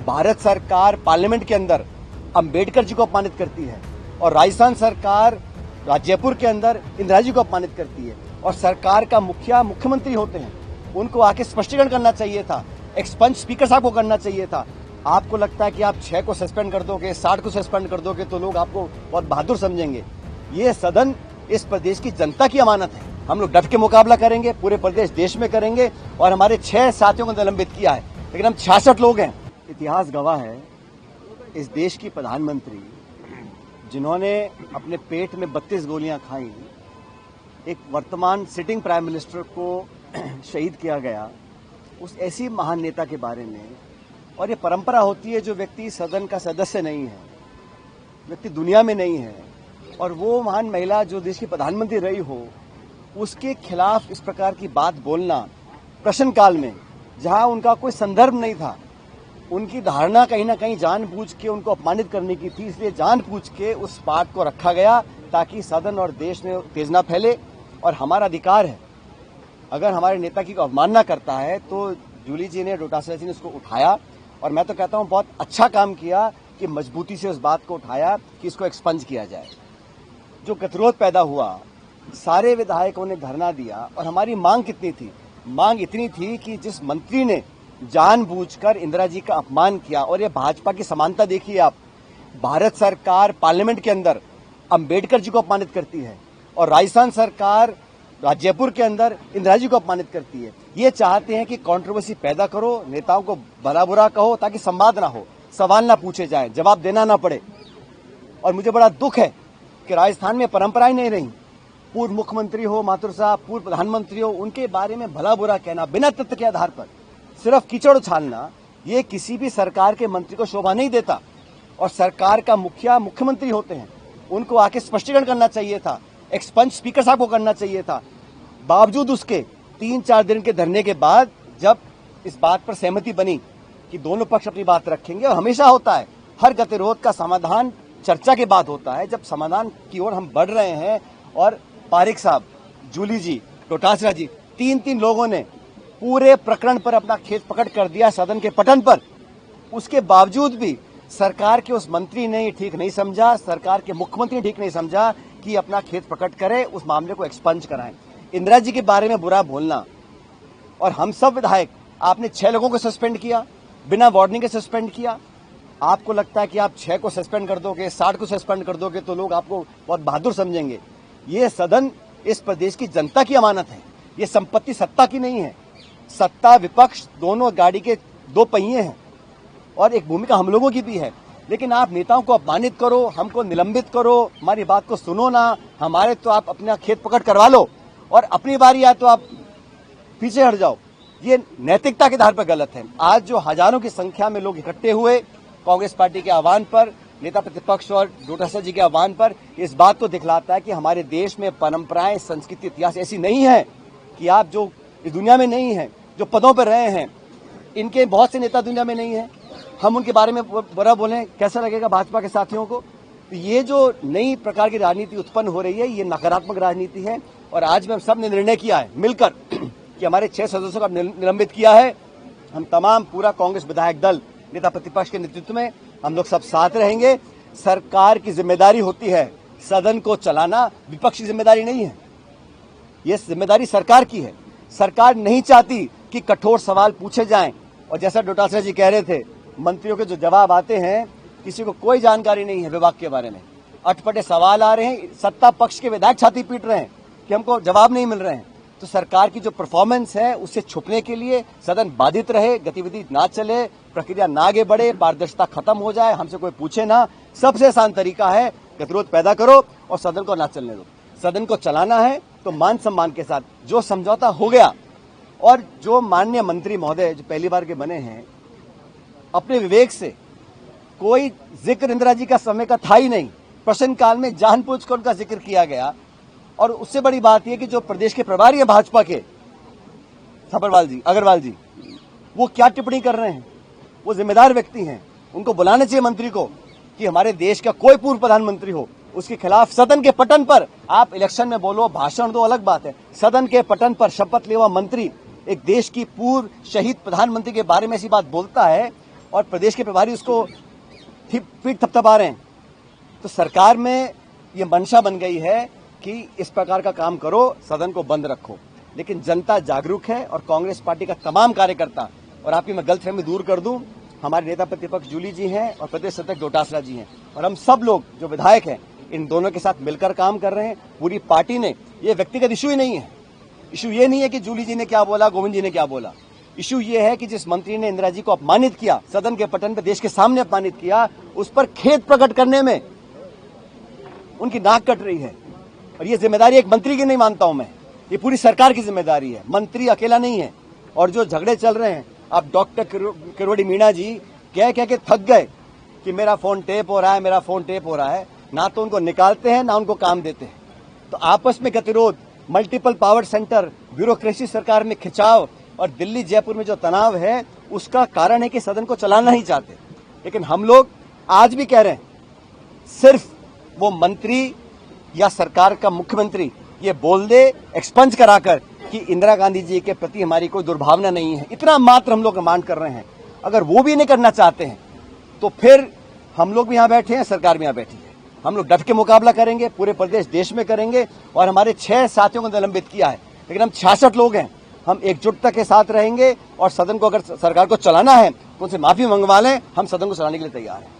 भारत सरकार पार्लियामेंट के अंदर अंबेडकर जी को अपमानित करती है और राजस्थान सरकार जयपुर के अंदर इंदिरा जी को अपमानित करती है और सरकार का मुख्यमंत्री होते हैं, उनको आके स्पष्टीकरण करना चाहिए था। एक्सपंज स्पीकर साहब को करना चाहिए था। आपको लगता है कि आप 6 को सस्पेंड कर दोगे, 60 को सस्पेंड कर दोगे तो लोग आपको बहुत बहादुर समझेंगे। ये सदन इस प्रदेश की जनता की अमानत है। हम लोग डट के मुकाबला करेंगे, पूरे प्रदेश देश में करेंगे और हमारे 6 साथियों को निलंबित किया है, लेकिन हम 66 लोग हैं। इतिहास गवाह है, इस देश की प्रधानमंत्री जिन्होंने अपने पेट में 32 गोलियां खाई, एक वर्तमान सिटिंग प्राइम मिनिस्टर को शहीद किया गया, उस ऐसी महान नेता के बारे में। और ये परंपरा होती है, जो व्यक्ति सदन का सदस्य नहीं है, व्यक्ति दुनिया में नहीं है, और वो महान महिला जो देश की प्रधानमंत्री रही हो, उसके खिलाफ इस प्रकार की बात बोलना प्रश्नकाल में, जहां उनका कोई संदर्भ नहीं था, उनकी धारणा कहीं ना कहीं जानबूझ के उनको अपमानित करने की थी, इसलिए जानबूझ के उस बात को रखा गया ताकि सदन और देश में उत्तेजना फैले। और हमारा अधिकार है, अगर हमारे नेता की अवमानना करता है तो जूली जी ने, डोटासरा जी ने उसको उठाया, और मैं तो कहता हूं बहुत अच्छा काम किया कि मजबूती से उस बात को उठाया कि इसको एक्सपंज किया जाए। जो गतिरोध पैदा हुआ, सारे विधायकों ने धरना दिया, और हमारी मांग कितनी थी? मांग इतनी थी कि जिस मंत्री ने जानबूझकर इंदिरा जी का अपमान किया, और ये भाजपा की समानता देखिए आप, भारत सरकार पार्लियामेंट के अंदर अंबेडकर जी को अपमानित करती है और राजस्थान सरकार जयपुर के अंदर इंदिरा जी को अपमानित करती है। ये चाहते हैं कि कंट्रोवर्सी पैदा करो, नेताओं को भला बुरा कहो ताकि संवाद ना हो, सवाल ना पूछे जाए, जवाब देना ना पड़े। और मुझे बड़ा दुख है कि राजस्थान में परंपराएं नहीं रही। पूर्व मुख्यमंत्री हो माथुर साहब, पूर्व प्रधानमंत्री हो, उनके बारे में भला बुरा कहना बिना तथ्य के आधार पर, सिर्फ कीचड़ उछालना, ये किसी भी सरकार के मंत्री को शोभा नहीं देता। और सरकार का मुख्यमंत्री होते हैं, उनको आके स्पष्टीकरण करना चाहिए था। एक्सपंज स्पीकर साहब को करना चाहिए था। बावजूद उसके 3-4 दिन के धरने के बाद जब इस बात पर सहमति बनी कि दोनों पक्ष अपनी बात रखेंगे, और हमेशा होता है हर गतिरोध का समाधान चर्चा के बाद होता है, जब समाधान की ओर हम बढ़ रहे हैं। और पारिक साहब, जूली जी, डोटासरा जी, 3 लोगों ने पूरे प्रकरण पर अपना खेत पकड़ कर दिया सदन के पटन पर। उसके बावजूद भी सरकार के उस मंत्री ने ये ठीक नहीं समझा, सरकार के मुख्यमंत्री ने ठीक नहीं समझा कि अपना खेत पकड़ करे, उस मामले को एक्सपंज कराएं। इंदिरा जी के बारे में बुरा बोलना, और हम सब विधायक, आपने 6 लोगों को सस्पेंड किया, बिना वार्निंग के सस्पेंड किया। आपको लगता है कि आप 6 को सस्पेंड कर दोगे, 60 को सस्पेंड कर दोगे तो लोग आपको बहुत बहादुर समझेंगे। ये सदन इस प्रदेश की जनता की अमानत है। ये संपत्ति सत्ता की नहीं है। सत्ता विपक्ष दोनों गाड़ी के 2 पहिए हैं, और एक भूमिका हम लोगों की भी है। लेकिन आप नेताओं को अपमानित करो, हमको निलंबित करो, हमारी बात को सुनो ना, हमारे तो आप अपना खेत पकड़ करवा लो, और अपनी बारी आए तो आप पीछे हट जाओ। ये नैतिकता के आधार पर गलत है। आज जो हजारों की संख्या में लोग इकट्ठे हुए कांग्रेस पार्टी के आह्वान पर, नेता प्रतिपक्ष और डोटासरा जी के आह्वान पर, इस बात को दिखलाता है कि हमारे देश में परंपराएं, संस्कृति, इतिहास ऐसी नहीं है कि आप जो इस दुनिया में नहीं है, जो पदों पर रहे हैं, इनके बहुत से नेता दुनिया में नहीं है, हम उनके बारे में बुरा बोलें, कैसा लगेगा भाजपा के साथियों को? तो ये जो नई प्रकार की राजनीति उत्पन्न हो रही है, ये नकारात्मक राजनीति है। और आज में सब ने निर्णय किया है मिलकर कि हमारे 6 सदस्यों का निलंबित किया है। हम तमाम पूरा कांग्रेस विधायक दल, नेता प्रतिपक्ष के नेतृत्व में हम लोग सब साथ रहेंगे। सरकार की जिम्मेदारी होती है सदन को चलाना, विपक्ष की जिम्मेदारी नहीं है। ये जिम्मेदारी सरकार की है। सरकार नहीं चाहती कि कठोर सवाल पूछे जाएं, और जैसा डोटासरा जी कह रहे थे, मंत्रियों के जो जवाब आते हैं, किसी को कोई जानकारी नहीं है विभाग के बारे में। अटपटे सवाल आ रहे हैं, सत्ता पक्ष के विधायक छाती पीट रहे हैं कि हमको जवाब नहीं मिल रहे हैं। तो सरकार की जो परफॉर्मेंस है, उससे छुपने के लिए सदन बाधित रहे, गतिविधि ना चले, प्रक्रिया ना आगे बढ़े, पारदर्शिता खत्म हो जाए, हमसे कोई पूछे ना, सबसे आसान तरीका है गतिरोध पैदा करो और सदन को ना चलने दो। सदन को चलाना है तो मान सम्मान के साथ। जो समझौता हो गया, और जो माननीय मंत्री महोदय जो पहली बार के बने हैं, अपने विवेक से, कोई जिक्र इंदिरा जी का समय का था ही नहीं, प्रश्नकाल में जानबूझकर उनका जिक्र किया गया। और उससे बड़ी बात यह कि जो प्रदेश के प्रभारी हैं भाजपा के, अग्रवाल जी, वो क्या टिप्पणी कर रहे हैं? वो जिम्मेदार व्यक्ति हैं, उनको बुलाना चाहिए मंत्री को कि हमारे देश का कोई पूर्व प्रधानमंत्री हो, उसके खिलाफ सदन के पटन पर आप इलेक्शन में बोलो, भाषण दो, अलग बात है। सदन के पटन पर शपथ लेवा मंत्री एक देश की पूर्व शहीद प्रधानमंत्री के बारे में ऐसी बात बोलता है, और प्रदेश के प्रभारी उसको पीठ थपथपा रहे हैं। तो सरकार में ये मंशा बन गई है कि इस प्रकार का काम करो, सदन को बंद रखो। लेकिन जनता जागरूक है और कांग्रेस पार्टी का तमाम कार्यकर्ता, और आपकी मैं गलतफहमी दूर कर दूं, हमारे नेता प्रतिपक्ष जूली जी हैं और प्रदेश अध्यक्ष डोटासरा जी हैं, और हम सब लोग जो विधायक हैं इन दोनों के साथ मिलकर काम कर रहे हैं। पूरी पार्टी ने, ये व्यक्तिगत इशू ही नहीं है, इशू ये नहीं है कि जूली जी ने क्या बोला, गोविंद जी ने क्या बोला। इशू ये है कि जिस मंत्री ने इंदिरा जी को अपमानित किया, सदन के पटन पर देश के सामने अपमानित किया, उस पर खेद प्रकट करने में उनकी नाक कट रही है। और ये जिम्मेदारी एक मंत्री की नहीं मानता हूं मैं, ये पूरी सरकार की जिम्मेदारी है, मंत्री अकेला नहीं है। और जो झगड़े चल रहे हैं, अब डॉक्टर किरोड़ी मीणा जी कह के थक गए कि मेरा फोन टेप हो रहा है, मेरा फोन टेप हो रहा है। ना तो उनको निकालते हैं, ना उनको काम देते हैं। तो आपस में गतिरोध, मल्टीपल पावर सेंटर, ब्यूरोक्रेसी सरकार में खिंचाव और दिल्ली जयपुर में जो तनाव है, उसका कारण है कि सदन को चलाना ही चाहते। लेकिन हम लोग आज भी कह रहे हैं, सिर्फ वो मंत्री या सरकार का मुख्यमंत्री ये बोल दे एक्सपंज कराकर कि इंदिरा गांधी जी के प्रति हमारी कोई दुर्भावना नहीं है, इतना मात्र हम लोग मांग कर रहे हैं। अगर वो भी नहीं करना चाहते हैं तो फिर हम लोग भी यहां बैठे हैं, सरकार भी यहां बैठी है। हम लोग डट के मुकाबला करेंगे, पूरे प्रदेश देश में करेंगे। और हमारे 6 साथियों को निलंबित किया है, लेकिन हम 66 लोग हैं, हम एकजुटता के साथ रहेंगे। और सदन को अगर सरकार को चलाना है तो उनसे माफी मंगवा लें, हम सदन को चलाने के लिए तैयार हैं।